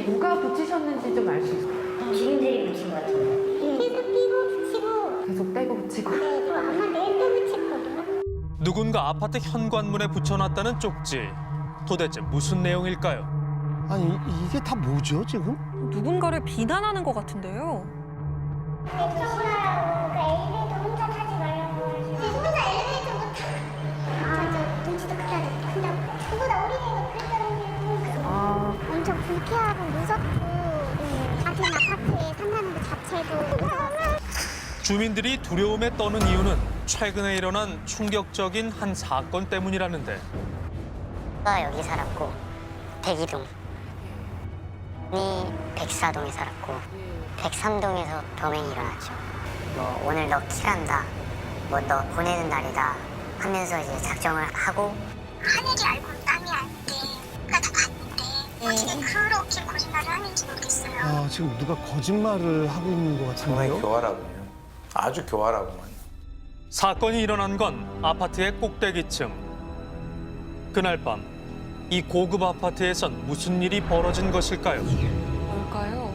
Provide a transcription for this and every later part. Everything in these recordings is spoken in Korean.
혹시 누가 붙이셨는지 좀 알 수 있어요? 주인들이 붙인 것 같은데. 계속 끼고 붙이고. 계속 떼고 붙이고. 네, 또 아마 내일 또 붙일 거예요. 누군가 아파트 현관문에 붙여놨다는 쪽지. 도대체 무슨 내용일까요? 아니 이게 다 뭐죠 지금? 누군가를 비난하는 것 같은데요. 그 엘리베이터 혼자 타지 말라고 하시고. 혼자 엘리베이터 못 타. 저 눈치도 큰다고. 그보다 어린이가 그랬다는 게 엄청 불쾌하고 무섭고. 같은 아파트에 산다는 것 자체도. 주민들이 두려움에 떠는 이유는 최근에 일어난 충격적인 한 사건 때문이라는데. 가 여기 살았고 102동, 이 104동에 살았고 103동에서 범행이 일어났죠. 뭐 오늘 너 킬한다, 뭐 너 보내는 날이다 하면서 이제 작정을 하고 하늘이 알고 남이 안 돼. 나도 봤는데 어떻게 그렇게 거짓말을 하는지 모르겠어요. 아 지금 누가 거짓말을 하고 있는 것 상당히 같은데요? 교활하군요. 아주 교활하구만. 사건이 일어난 건 아파트의 꼭대기층. 그날 밤 이 고급 아파트에선 무슨 일이 벌어진 것일까요? 뭘까요?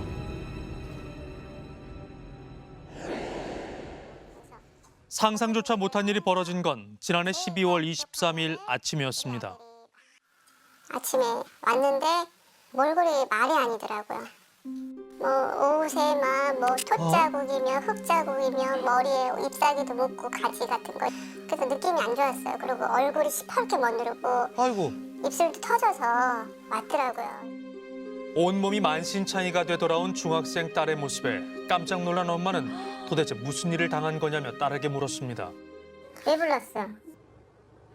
상상조차 못한 일이 벌어진 건 지난해 12월 23일 아침이었습니다. 아침에 왔는데 몰골이 말이 아니더라고요. 뭐 옷에 막 톳자국이며 흙자국이며 머리에 잎사귀도 묻고 가지 같은 거. 그래서 느낌이 안 좋았어요. 그리고 얼굴이 시퍼렇게 멋누르고 아이고 입술도 터져서 왔더라고요. 온몸이 만신창이가 돼 돌아온 중학생 딸의 모습에 깜짝 놀란 엄마는 도대체 무슨 일을 당한 거냐며 딸에게 물었습니다. 왜 불렀어?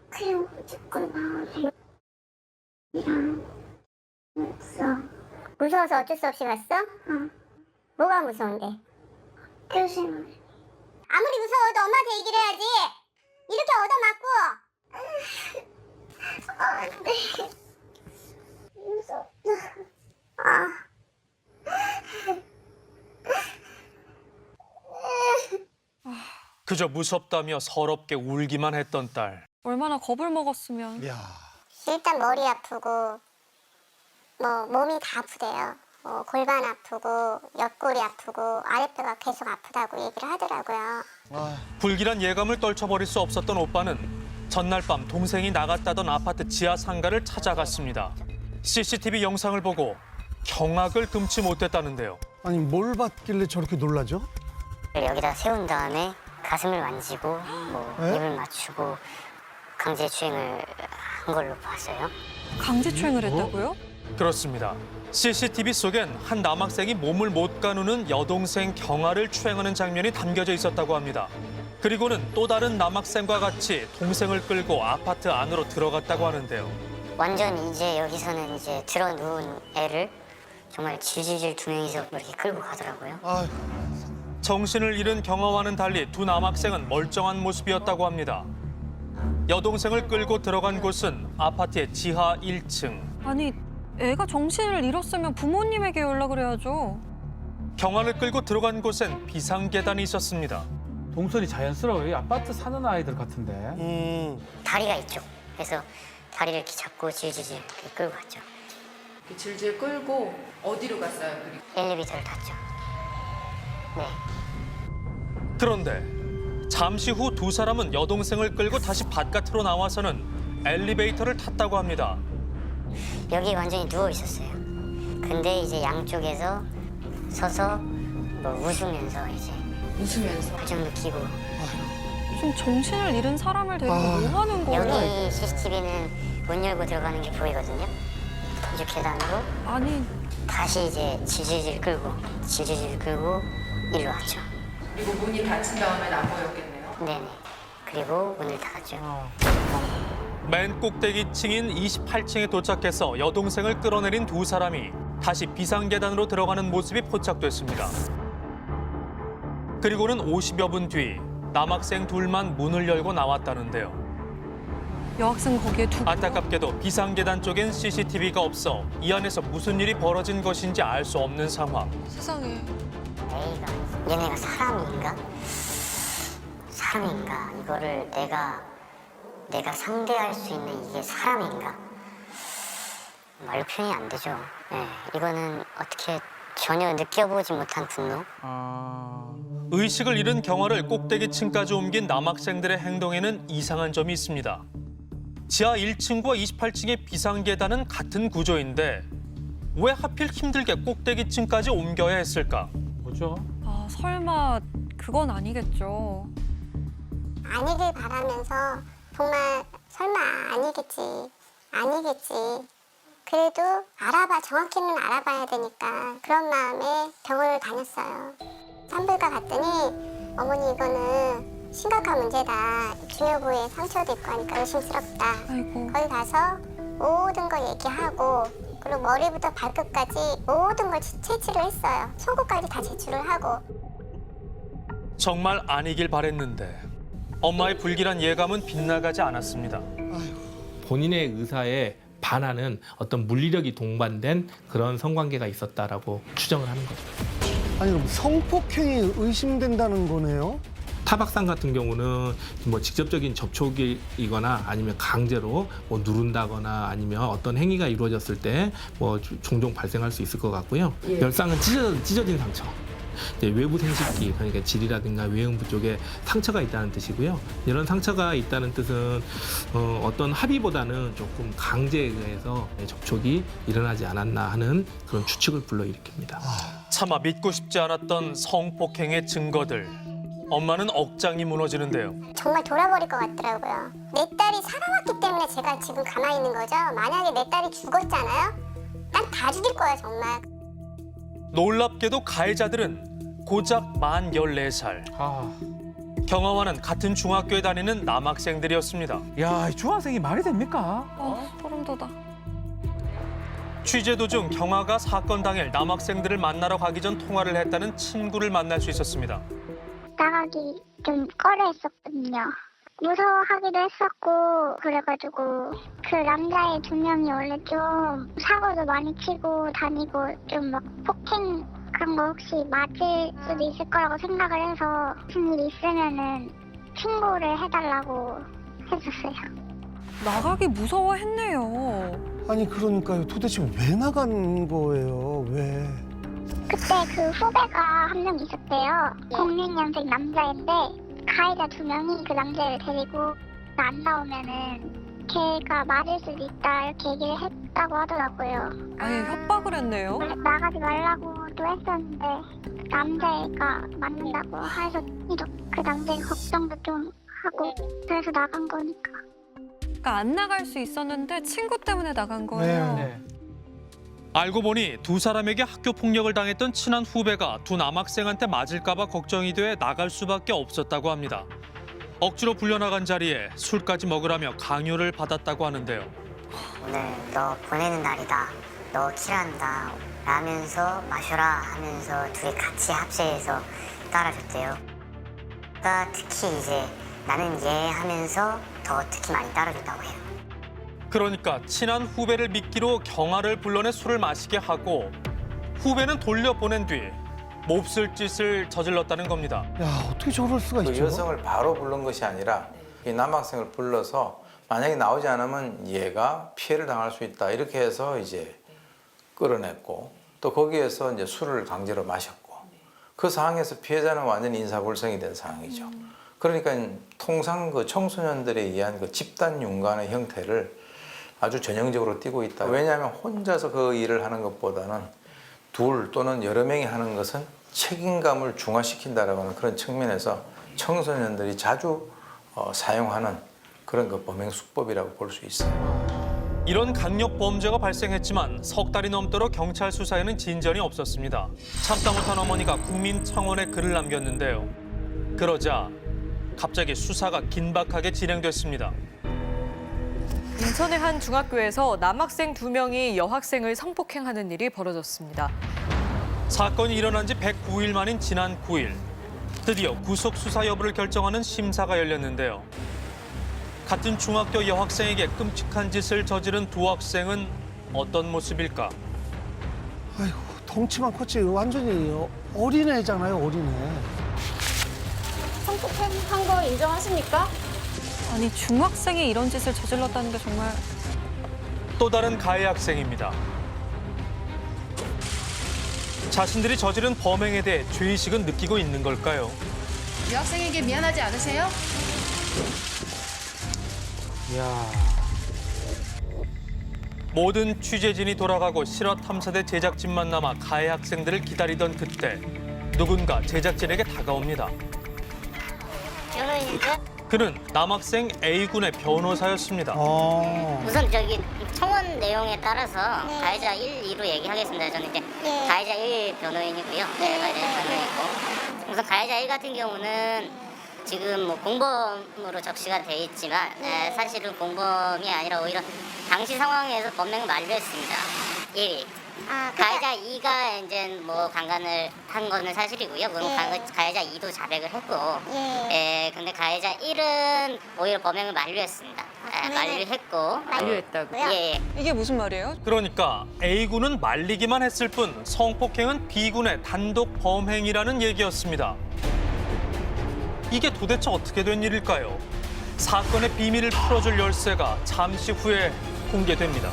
그냥 죽구나. 무서워서 어쩔 수 없이 갔어? 응. 뭐가 무서운데? 교실. 아무리 무서워도 엄마한테 얘기를 해야지. 이렇게 얻어맞고. 안 돼. 무섭다. 그저 무섭다며 서럽게 울기만 했던 딸. 얼마나 겁을 먹었으면. 야 일단 머리 아프고 뭐 몸이 다 아프대요. 골반 아프고 옆구리 아프고 아랫배가 계속 아프다고 얘기를 하더라고요. 불길한 예감을 떨쳐버릴 수 없었던 오빠는 전날 밤 동생이 나갔다던 아파트 지하 상가를 찾아갔습니다. CCTV 영상을 보고 경악을 금치 못했다는데요. 아니 뭘 봤길래 저렇게 놀라죠? 여기다 세운 다음에 가슴을 만지고 뭐 에? 입을 맞추고 강제추행을 한 걸로 봤어요. 강제추행을 했다고요? 그렇습니다. CCTV 속엔 한 남학생이 몸을 못 가누는 여동생 경아를 추행하는 장면이 담겨져 있었다고 합니다. 그리고는 또 다른 남학생과 같이 동생을 끌고 아파트 안으로 들어갔다고 하는데요. 완전 이제 여기서는 이제 들어 누운 애를 정말 질질질 두 명이서 이렇게 끌고 가더라고요. 아 정신을 잃은 경아와는 달리 두 남학생은 멀쩡한 모습이었다고 합니다. 여동생을 끌고 들어간 곳은 아파트의 지하 1층. 아니, 애가 정신을 잃었으면 부모님에게 연락을 해야죠. 경아를 끌고 들어간 곳엔 비상계단이 있었습니다. 동선이 자연스러워요. 아파트 사는 아이들 같은데. 다리가 있죠. 그래서 다리를 이렇게 잡고 질질질 이렇게 끌고 갔죠. 질질 끌고 어디로 갔어요? 그리고 엘리베이터를 탔죠. 네. 그런데 잠시 후 두 사람은 여동생을 끌고 다시 바깥으로 나와서는 엘리베이터를 tas다고 합니다. 여기 완전히 누워 있었어요. 근데 이제 양쪽에서 서서 뭐 웃으면서 이제 웃으면서. 표정도 키고. 좀 정신을 잃은 사람을 데리고 뭐 하는 거예요? 여기 CCTV는 문 열고 들어가는 게 보이거든요. 이제 계단으로 아니, 다시 이제 질질질 끌고 이리로 왔죠. 그리고 문이 닫힌 다음엔 안 보였겠네요. 네네. 그리고 문을 닫았죠. 맨 꼭대기층인 28층에 도착해서 여동생을 끌어내린 두 사람이 다시 비상계단으로 들어가는 모습이 포착됐습니다. 그리고는 50여 분 뒤 남학생 둘만 문을 열고 나왔다는데요. 여학생 거기에 두고. 안타깝게도 비상계단 쪽엔 CCTV가 없어 이 안에서 무슨 일이 벌어진 것인지 알 수 없는 상황. 세상에. 얘네가 사람인가? 이거를 내가 상대할 수 있는 이게 사람인가? 말로 표현이 안 되죠. 네, 이거는 어떻게 전혀 느껴보지 못한 분노? 의식을 잃은 경화를 꼭대기층까지 옮긴 남학생들의 행동에는 이상한 점이 있습니다. 지하 1층과 28층의 비상계단은 같은 구조인데 왜 하필 힘들게 꼭대기층까지 옮겨야 했을까? 뭐죠? 아, 설마 그건 아니겠죠. 아니길 바라면서 정말 설마 아니겠지. 그래도 정확히는 알아봐야 되니까 그런 마음에 병원을 다녔어요. 산부인과 갔더니 어머니 이거는 심각한 문제다. 중요 부위에 상처도 있고 하니까 의심스럽다. 아이고. 거기 가서 모든 걸 얘기하고 그리고 머리부터 발끝까지 모든 걸 채취를 했어요. 속옷까지 다 제출을 하고. 정말 아니길 바랬는데 엄마의 불길한 예감은 빗나가지 않았습니다. 본인의 의사에 반하는 어떤 물리력이 동반된 그런 성관계가 있었다라고 추정을 하는 거죠. 아니 그럼 성폭행이 의심된다는 거네요? 타박상 같은 경우는 뭐 직접적인 접촉이거나 아니면 강제로 뭐 누른다거나 아니면 어떤 행위가 이루어졌을 때 뭐 종종 발생할 수 있을 것 같고요. 열상은 찢어진 상처. 이제 외부 생식기, 그러니까 질이라든가 외음부 쪽에 상처가 있다는 뜻이고요. 이런 상처가 있다는 뜻은 어떤 합의보다는 조금 강제에 의해서 접촉이 일어나지 않았나 하는 그런 추측을 불러일으킵니다. 차마 믿고 싶지 않았던 성폭행의 증거들. 엄마는 억장이 무너지는데요. 정말 돌아버릴 것 같더라고요. 내 딸이 살아왔기 때문에 제가 지금 가만히 있는 거죠. 만약에 내 딸이 죽었잖아요. 난 다 죽일 거야 정말. 놀랍게도 가해자들은 고작 만 14살. 경아와는 같은 중학교에 다니는 남학생들이었습니다. 야, 이 중학생이 말이 됩니까? 소름 돋아. 취재 도중 경아가 사건 당일 남학생들을 만나러 가기 전 통화를 했다는 친구를 만날 수 있었습니다. 나가기 좀 꺼려했었거든요. 무서워하기도 했었고 그래가지고 그 남자애 2명이 원래 좀 사고도 많이 치고 다니고 좀 막 폭행한 거 혹시 맞을 수도 있을 거라고 생각을 해서 무슨 일이 있으면은 신고를 해달라고 해줬어요. 나가기 무서워했네요. 아니 그러니까요. 도대체 왜 나간 거예요? 왜? 그때 그 후배가 한 명 있었대요. 06년생 남자인데 가해자 2명이 그 남자를 데리고 안 나오면은 걔가 맞을 수도 있다 이렇게 얘기를 했다고 하더라고요. 아예 협박을 했네요. 원래 나가지 말라고도 했었는데 그 남자애가 맞는다고 해서 그 남자애 걱정도 좀 하고 그래서 나간 거니까. 그러니까 안 나갈 수 있었는데 친구 때문에 나간 거예요. 네. 알고 보니 두 사람에게 학교 폭력을 당했던 친한 후배가 두 남학생한테 맞을까 봐 걱정이 돼 나갈 수밖에 없었다고 합니다. 억지로 불려나간 자리에 술까지 먹으라며 강요를 받았다고 하는데요. 오늘 너 보내는 날이다. 너 킬한다. 라면서 마셔라 하면서 둘이 같이 합세해서 따라줬대요. 그러니까 특히 이제 나는 얘 하면서 더 특히 많이 따라줬다고 해요. 그러니까 친한 후배를 미끼로 경아를 불러내 술을 마시게 하고 후배는 돌려보낸 뒤 몹쓸 짓을 저질렀다는 겁니다. 야 어떻게 저럴 수가 그 있죠? 여성을 바로 부른 것이 아니라 이 남학생을 불러서 만약에 나오지 않으면 얘가 피해를 당할 수 있다 이렇게 해서 이제 끌어냈고 또 거기에서 이제 술을 강제로 마셨고 그 상황에서 피해자는 완전히 인사불성이 된 상황이죠. 그러니까 통상 그 청소년들에 의한 그 집단 윤관의 형태를 아주 전형적으로 띠고 있다. 왜냐하면 혼자서 그 일을 하는 것보다는 둘 또는 여러 명이 하는 것은 책임감을 중화시킨다라고 하는 그런 측면에서 청소년들이 자주 사용하는 그런 그 범행 수법이라고 볼 수 있어요. 이런 강력 범죄가 발생했지만 석 달이 넘도록 경찰 수사에는 진전이 없었습니다. 참다 못한 어머니가 국민청원에 글을 남겼는데요. 그러자 갑자기 수사가 긴박하게 진행됐습니다. 인천의 한 중학교에서 남학생 2명이 여학생을 성폭행하는 일이 벌어졌습니다. 사건이 일어난 지 109일 만인 지난 9일. 드디어 구속 수사 여부를 결정하는 심사가 열렸는데요. 같은 중학교 여학생에게 끔찍한 짓을 저지른 두 학생은 어떤 모습일까? 아이고 덩치만 컸지 완전히 어린애잖아요 어린애. 성폭행한 거 인정하십니까? 아니 중학생이 이런 짓을 저질렀다는 게 정말 또 다른 가해 학생입니다. 자신들이 저지른 범행에 대해 죄의식은 느끼고 있는 걸까요? 여학생에게 미안하지 않으세요? 이야. 모든 취재진이 돌아가고 실화 탐사대 제작진만 남아 가해 학생들을 기다리던 그때 누군가 제작진에게 다가옵니다. 그는 남학생 A군의 변호사였습니다. 우선 저기 청원 내용에 따라서 가해자 1, 2로 얘기하겠습니다. 저는 이제 가해자 1 변호인이고요. 네, 가해자 1 변호인이고. 우선 가해자 1 같은 경우는 지금 뭐 공범으로 적시가 돼 있지만 사실은 공범이 아니라 오히려 당시 상황에서 범행을 만류했습니다. 1위. 가해자 2가 이제 뭐 강간을 한 거는 사실이고요. 물론 가해자 2도 자백을 했고, 근데 가해자 1은 오히려 범행을 만류했습니다. 만류했고, 만류했다고요? 예. 이게 무슨 말이에요? 그러니까 A군은 말리기만 했을 뿐 성폭행은 B군의 단독 범행이라는 얘기였습니다. 이게 도대체 어떻게 된 일일까요? 사건의 비밀을 풀어줄 열쇠가 잠시 후에 공개됩니다.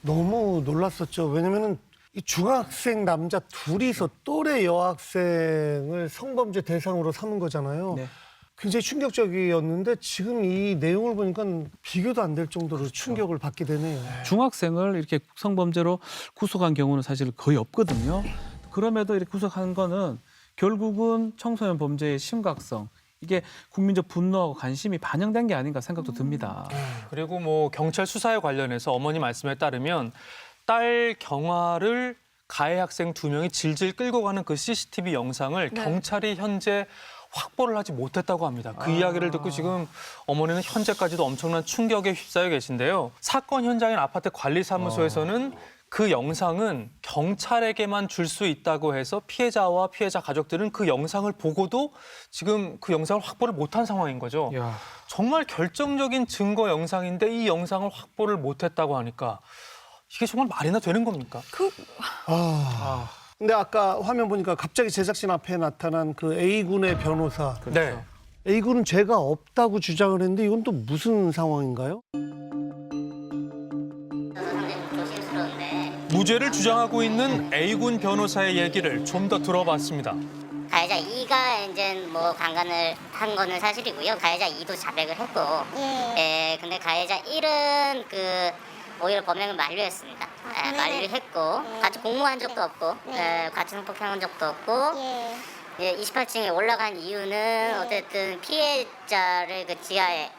너무 놀랐었죠. 왜냐면은 이 중학생 남자 둘이서 또래 여학생을 성범죄 대상으로 삼은 거잖아요. 네. 굉장히 충격적이었는데 지금 이 내용을 보니까 비교도 안 될 정도로 충격을 받게 되네요. 중학생을 이렇게 성범죄로 구속한 경우는 사실 거의 없거든요. 그럼에도 이렇게 구속한 거는 결국은 청소년 범죄의 심각성, 이게 국민적 분노하고 관심이 반영된 게 아닌가 생각도 듭니다. 그리고 뭐 경찰 수사에 관련해서 어머니 말씀에 따르면 딸 경화를 가해 학생 2명이 질질 끌고 가는 그 CCTV 영상을 경찰이 현재 확보를 하지 못했다고 합니다. 그 이야기를 듣고 지금 어머니는 현재까지도 엄청난 충격에 휩싸여 계신데요. 사건 현장인 아파트 관리사무소에서는 그 영상은 경찰에게만 줄 수 있다고 해서 피해자와 피해자 가족들은 그 영상을 보고도 지금 그 영상을 확보를 못한 상황인 거죠. 이야. 정말 결정적인 증거 영상인데 이 영상을 확보를 못했다고 하니까 이게 정말 말이나 되는 겁니까? 근데 아까 화면 보니까 갑자기 제작진 앞에 나타난 그 A군의 변호사. 네. A군은 죄가 없다고 주장을 했는데 이건 또 무슨 상황인가요? 무죄를 주장하고 있는 A군 변호사의 얘기를 좀 더 들어봤습니다. 가해자 2가 이제 뭐 강간을 한 거는 사실이고요. 가해자 2도 자백을 했고, 근데 가해자 1은 오히려 범행을 만류했습니다. 만류했고, 같이 공모한 적도 없고, 같이 성폭행한 적도 없고, 28층에 올라간 이유는 어쨌든 피해자를 그 지하에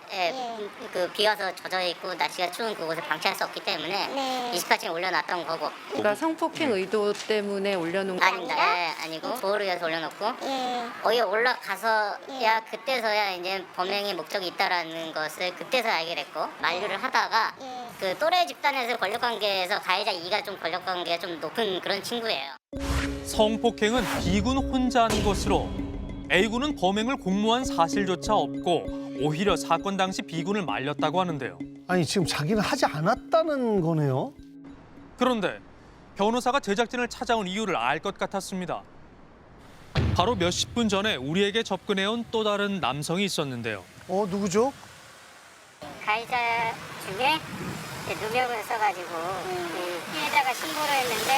그 비 와서 젖어 있고 날씨가 추운 그곳에 방치할 수 없기 때문에 28층에 올려놨던 거고. 그러니까 성폭행 의도 때문에 올려놓은 거 아닙니다. 아니고 보호를 위해서 올려놓고 거기 올라가서야 그때서야 이제 범행의 목적이 있다라는 것을 그때서 알게 됐고, 만류를 하다가 그 또래 집단에서 권력관계에서 가해자 2가 좀 권력관계가 좀 높은 그런 친구예요. 성폭행은 B군 혼자 한 것으로 A군은 범행을 공모한 사실조차 없고 오히려 사건 당시 B군을 말렸다고 하는데요. 아니 지금 자기는 하지 않았다는 거네요. 그런데 변호사가 제작진을 찾아온 이유를 알 것 같았습니다. 바로 몇십 분 전에 우리에게 접근해온 또 다른 남성이 있었는데요. 누구죠? 가해자 중에 누명을 써가지고 피해자가 신고를 했는데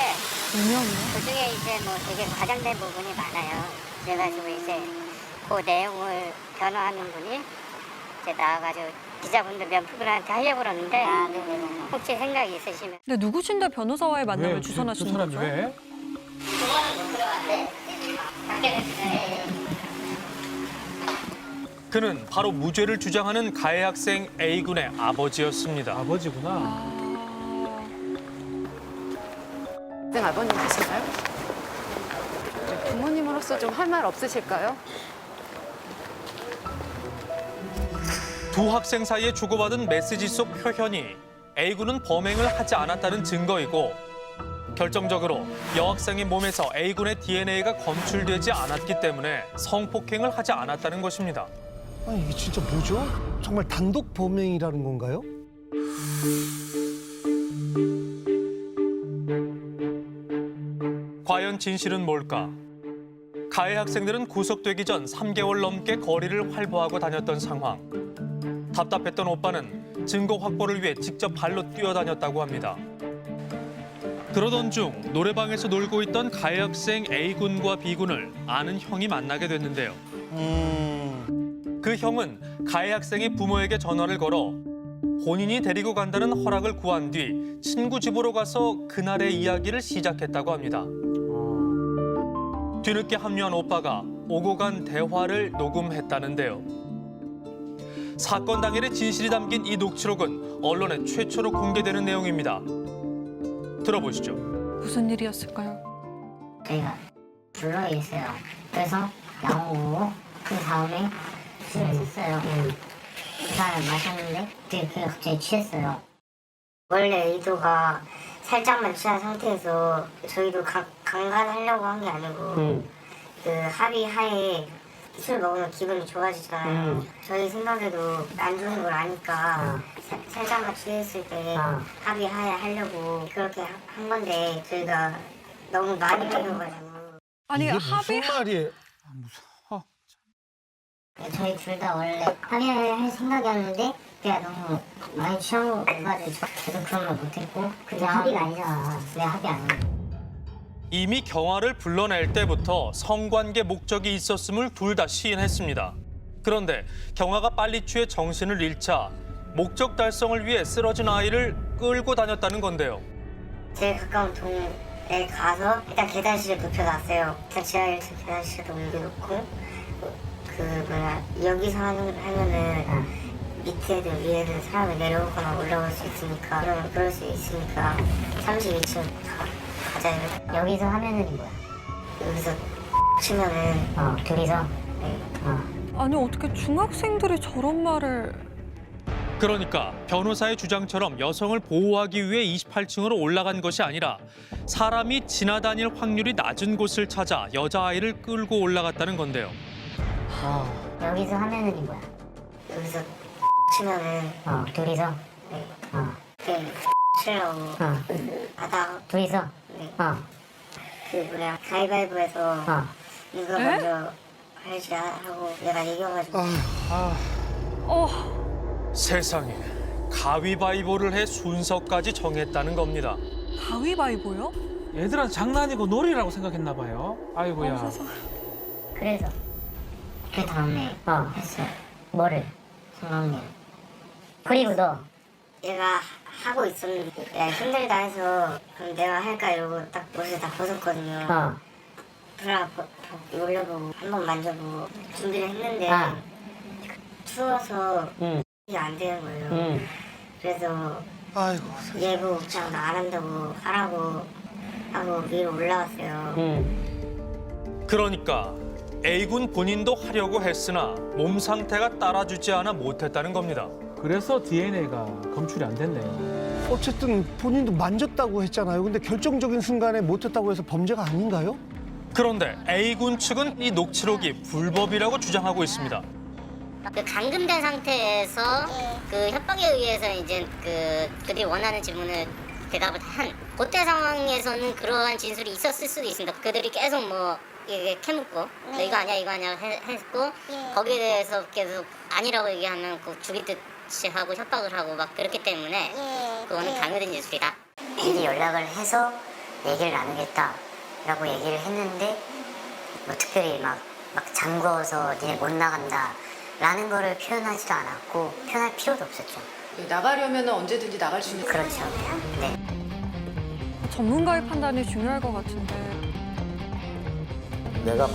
그중에 이제 뭐 되게 과장된 부분이 많아요. 그래가지고 이제 그 내용을 변호하는 분이 이제 나와가지고 기자분들 면피분한테 하려고 그러는데 혹시 생각이 있으시면. 근데 누구신데 변호사와의 만남을 왜? 주선하시는 그 사람이 거죠? 왜? 그는 바로 무죄를 주장하는 가해 학생 A군의 아버지였습니다. 아버지구나. 학생 아버님이신가요? 부모님으로서 좀 할 말 없으실까요? 두 학생 사이에 주고받은 메시지 속 표현이 A군은 범행을 하지 않았다는 증거이고 결정적으로 여학생의 몸에서 A군의 DNA가 검출되지 않았기 때문에 성폭행을 하지 않았다는 것입니다. 아니 이게 진짜 뭐죠? 정말 단독 범행이라는 건가요? 과연 진실은 뭘까? 가해 학생들은 구속되기 전 3개월 넘게 거리를 활보하고 다녔던 상황. 답답했던 오빠는 증거 확보를 위해 직접 발로 뛰어다녔다고 합니다. 그러던 중 노래방에서 놀고 있던 가해 학생 A군과 B군을 아는 형이 만나게 됐는데요. 그 형은 가해 학생이 부모에게 전화를 걸어 본인이 데리고 간다는 허락을 구한 뒤 친구 집으로 가서 그날의 이야기를 시작했다고 합니다. 뒤늦게 합류한 오빠가 오고 간 대화를 녹음했다는데요. 사건 당일의 진실이 담긴 이 녹취록은 언론에 최초로 공개되는 내용입니다. 들어보시죠. 무슨 일이었을까요? 저희가 불러 있어요. 그래서 나오고 그 다음에 술을 샀어요. 그 사람 마셨는데 그게 갑자기 취했어요. 원래 의도가 살짝만 취한 상태에서 저희도 강간하려고 한 게 아니고 그 합의하에 술 먹으면 기분이 좋아지잖아요. 저희 생각에도 안 좋은 걸 아니까 살짝만 취했을 때 합의하에 하려고 그렇게 한 건데 저희가 너무 많이 먹여가지고 아니 이게 합의 무슨 말이에요? 저희 둘 다 원래 합의할 생각이었는데 그냥 너무 많이 취한 거 가지고 계속 그런 걸 못했고 그게 합의가 아니잖아. 내 합의 아니야. 이미 경화를 불러낼 때부터 성관계 목적이 있었음을 둘 다 시인했습니다. 그런데 경화가 빨리 취해 정신을 잃자 목적 달성을 위해 쓰러진 아이를 끌고 다녔다는 건데요. 제일 가까운 동에 가서 일단 계단실에 눕혀놨어요. 일단 지하 1층 계단실에도 옮겨놓고 여기서 하면은 밑에 애들 위에 애들 사람이 내려오거나 올라올 수 있으니까 그럴 수 있으니까 32층 가자. 여기서 하면은 뭐야? 여기서 치면은 둘이서 네. 아니 어떻게 중학생들이 저런 말을 그러니까 변호사의 주장처럼 여성을 보호하기 위해 28층으로 올라간 것이 아니라 사람이 지나다닐 확률이 낮은 곳을 찾아 여자아이를 끌고 올라갔다는 건데요. 여기서 하면은 뭐야? 여기서 치면은 둘이서 네. 치려고 하다가 둘이서 네. 그 뭐냐 가위바위보에서 누가 먼저 할지 하고 내가 이겨가지고 세상에 가위바위보를 해 순서까지 정했다는 겁니다. 가위바위보요? 애들한테 장난이고 놀이라고 생각했나 봐요. 아이고야. 그래서 그 다음에 했어요. 뭐를? 성황리. 그리고 너 얘가 하고 있었는데 야, 힘들다 해서 그럼 내가 할까 이러고 딱 옷을 다 벗었거든요. 브라 올려보고 한번 만져보고 준비를 했는데 추워서 이게 안 되는 거예요. 그래서 아이고. 얘고 그냥 나 안 한다고 하라고 하고 위로 올라왔어요. 그러니까 A군 본인도 하려고 했으나 몸 상태가 따라주지 않아 못했다는 겁니다. 그래서 DNA가 검출이 안 됐네요. 어쨌든 본인도 만졌다고 했잖아요. 근데 결정적인 순간에 못했다고 해서 범죄가 아닌가요? 그런데 A군 측은 이 녹취록이 불법이라고 주장하고 있습니다. 그 감금된 상태에서 그 협박에 의해서 이제 그들이 원하는 질문을 대답을 한 그때 상황에서는 그러한 진술이 있었을 수도 있습니다. 그들이 계속 뭐 이게 캐묻고 너 이거 아니야 했고 거기에 대해서 계속 아니라고 얘기하면 그 죽이듯이 하고 협박을 하고 막 그렇기 때문에 그거는 강요된 진술이다. 미리 연락을 해서 얘기를 나누겠다라고 얘기를 했는데 뭐 특별히 막 잠궈서 니네 못 나간다 라는 거를 표현하지도 않았고 표현할 필요도 없었죠. 나가려면 언제든지 나갈 수 있는. 그렇죠. 네. 전문가의 판단이 중요할 것 같은데 내가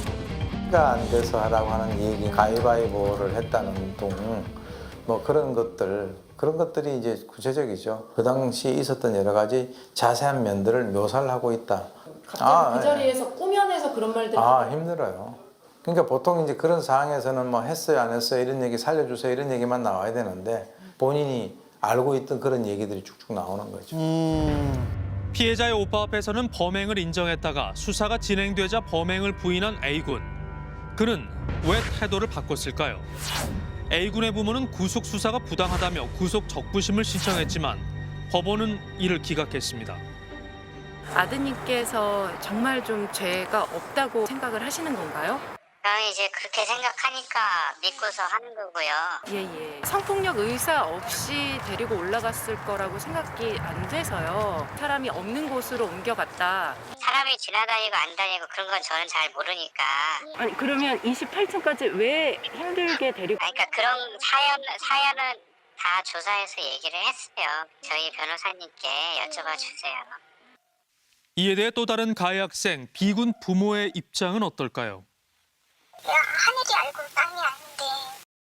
X가 안 돼서 하라고 하는 얘기, 가위바위보를 했다는 등 뭐 그런 것들이 이제 구체적이죠. 그 당시 있었던 여러 가지 자세한 면들을 묘사를 하고 있다. 갑자기 그 자리에서 꾸며내서 그런 말들. 힘들어요. 그러니까 보통 이제 그런 상황에서는 뭐 했어요, 안 했어요, 이런 얘기 살려주세요, 이런 얘기만 나와야 되는데 본인이 알고 있던 그런 얘기들이 쭉쭉 나오는 거죠. 피해자의 오빠 앞에서는 범행을 인정했다가 수사가 진행되자 범행을 부인한 A군. 그는 왜 태도를 바꿨을까요? A군의 부모는 구속 수사가 부당하다며 구속 적부심을 신청했지만 법원은 이를 기각했습니다. 아드님께서 정말 좀 죄가 없다고 생각을 하시는 건가요? 저는 이제 그렇게 생각하니까 믿고서 하는 거고요. 예예. 성폭력 의사 없이 데리고 올라갔을 거라고 생각이 안 돼서요. 사람이 없는 곳으로 옮겨갔다. 사람이 지나다니고 안 다니고 그런 건 저는 잘 모르니까. 아니 그러면 28층까지 왜 힘들게 데리고? 그러니까 그런 사연은 다 조사해서 얘기를 했어요. 저희 변호사님께 여쭤봐 주세요. 이에 대해 또 다른 가해 학생 B군 부모의 입장은 어떨까요? 내가 하늘이 알고 땅이 아는데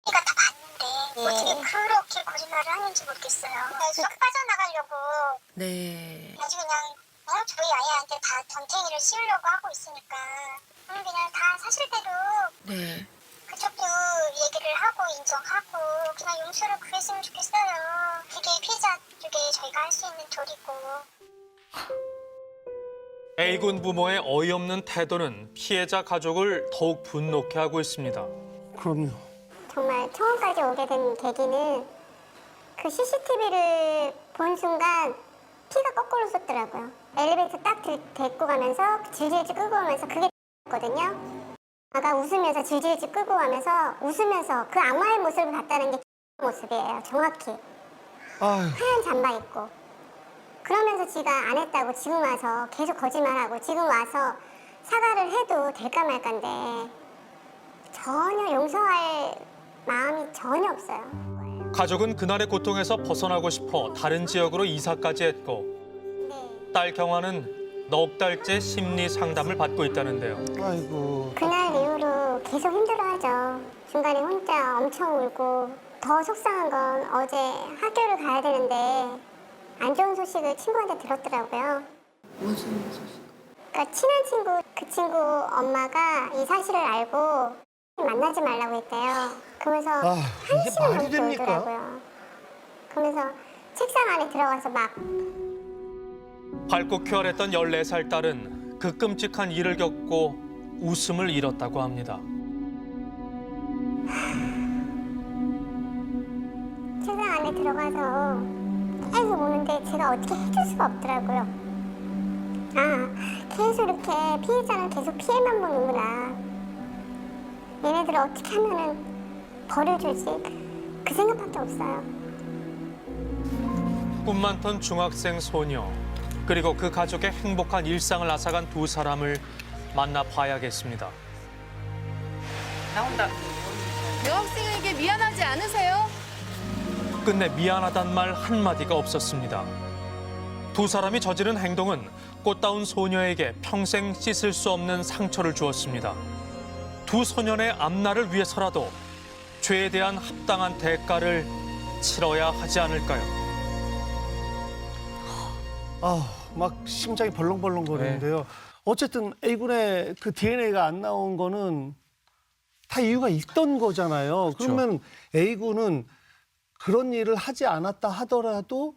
내가 다 봤는데 어떻게 그렇게 거짓말을 하는지 모르겠어요. 쏙 빠져나가려고 네. 아주 그냥 저희 아이한테 다 덤탱이를 씌우려고 하고 있으니까 저는 그냥 다 사실대로 네. 그쪽도 얘기를 하고 인정하고 그냥 용서를 구했으면 좋겠어요. 그게 피해자 쪽에 저희가 할 수 있는 도리고. A군 부모의 어이없는 태도는 피해자 가족을 더욱 분노케 하고 있습니다. 그럼요. 정말 청원까지 오게 된 계기는 그 CCTV를 본 순간 피가 거꾸로 쏟더라고요. 엘리베이터 딱 데리고 가면서 질질질 끌고 가면서 그게 거든요. 아가 웃으면서 질질질 끌고 가면서 웃으면서 그 악마의 모습을 봤다는 게 모습이에요. 정확히. 아유. 하얀 잠바 입고. 그러면서 지가 안 했다고 지금 와서 계속 거짓말하고 지금 와서 사과를 해도 될까 말까인데 전혀 용서할 마음이 전혀 없어요. 가족은 그날의 고통에서 벗어나고 싶어 다른 지역으로 이사까지 했고 네. 딸 경화는 넉 달째 심리 상담을 받고 있다는데요. 아이고. 그날 이후로 계속 힘들어하죠. 중간에 혼자 엄청 울고 더 속상한 건 어제 학교를 가야 되는데 안 좋은 소식을 친구한테 들었더라고요. 무슨 소식? 그러니까 친한 친구, 그 친구 엄마가 이 사실을 알고 만나지 말라고 했대요. 그러면서 아, 한 이게 시간 말이 넘게 됩니까? 울더라고요. 그러면서 책상 안에 들어가서 막 밝고 쾌활했던 14살 딸은 그 끔찍한 일을 겪고 웃음을 잃었다고 합니다. 책상 안에 들어가서 계속 우는데 제가 어떻게 해줄 수가 없더라고요. 아, 계속 이렇게 피해자는 계속 피해만 보는구나. 얘네들을 어떻게 하면은 벌을 주지? 그 생각밖에 없어요. 꿈 많던 중학생 소녀 그리고 그 가족의 행복한 일상을 앗아간 두 사람을 만나봐야겠습니다. 나온다. 여학생에게 미안하지 않으세요? 끝내 미안하단 말 한마디가 없었습니다. 두 사람이 저지른 행동은 꽃다운 소녀에게 평생 씻을 수 없는 상처를 주었습니다. 두 소년의 앞날을 위해서라도 죄에 대한 합당한 대가를 치러야 하지 않을까요? 아, 막 심장이 벌렁벌렁 거리는데요. 어쨌든 A군의 그 DNA가 안 나온 거는 다 이유가 있던 거잖아요. 그러면 A군은 그런 일을 하지 않았다 하더라도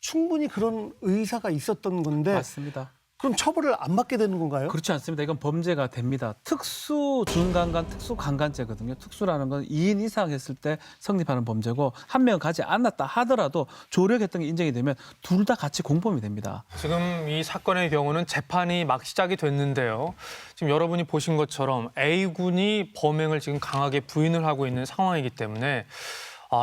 충분히 그런 의사가 있었던 건데 맞습니다. 그럼 처벌을 안 받게 되는 건가요? 그렇지 않습니다. 이건 범죄가 됩니다. 특수 준강간, 특수 강간죄거든요. 특수라는 건 2인 이상 했을 때 성립하는 범죄고 한 명 가지 않았다 하더라도 조력했던 게 인정이 되면 둘 다 같이 공범이 됩니다. 지금 이 사건의 경우는 재판이 막 시작이 됐는데요. 지금 여러분이 보신 것처럼 A군이 범행을 지금 강하게 부인을 하고 있는 상황이기 때문에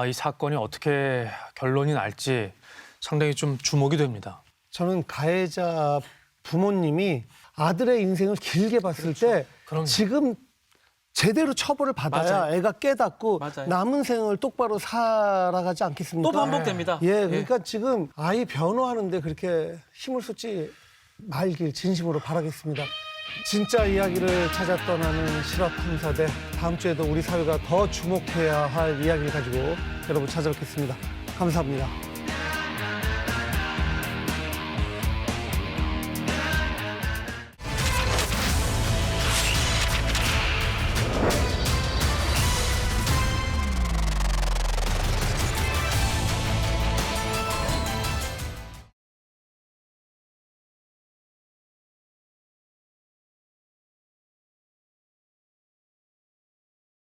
이 사건이 어떻게 결론이 날지 상당히 좀 주목이 됩니다. 저는 가해자 부모님이 아들의 인생을 길게 봤을 때 그럼요. 지금 제대로 처벌을 받아야 맞아요. 애가 깨닫고 맞아요. 남은 생을 똑바로 살아가지 않겠습니까? 또 반복됩니다. 예, 그러니까 지금 아이 변호하는데 그렇게 힘을 쏟지 말길 진심으로 바라겠습니다. 진짜 이야기를 찾아 떠나는 실화탐사대. 다음 주에도 우리 사회가 더 주목해야 할 이야기를 가지고 여러분 찾아뵙겠습니다. 감사합니다.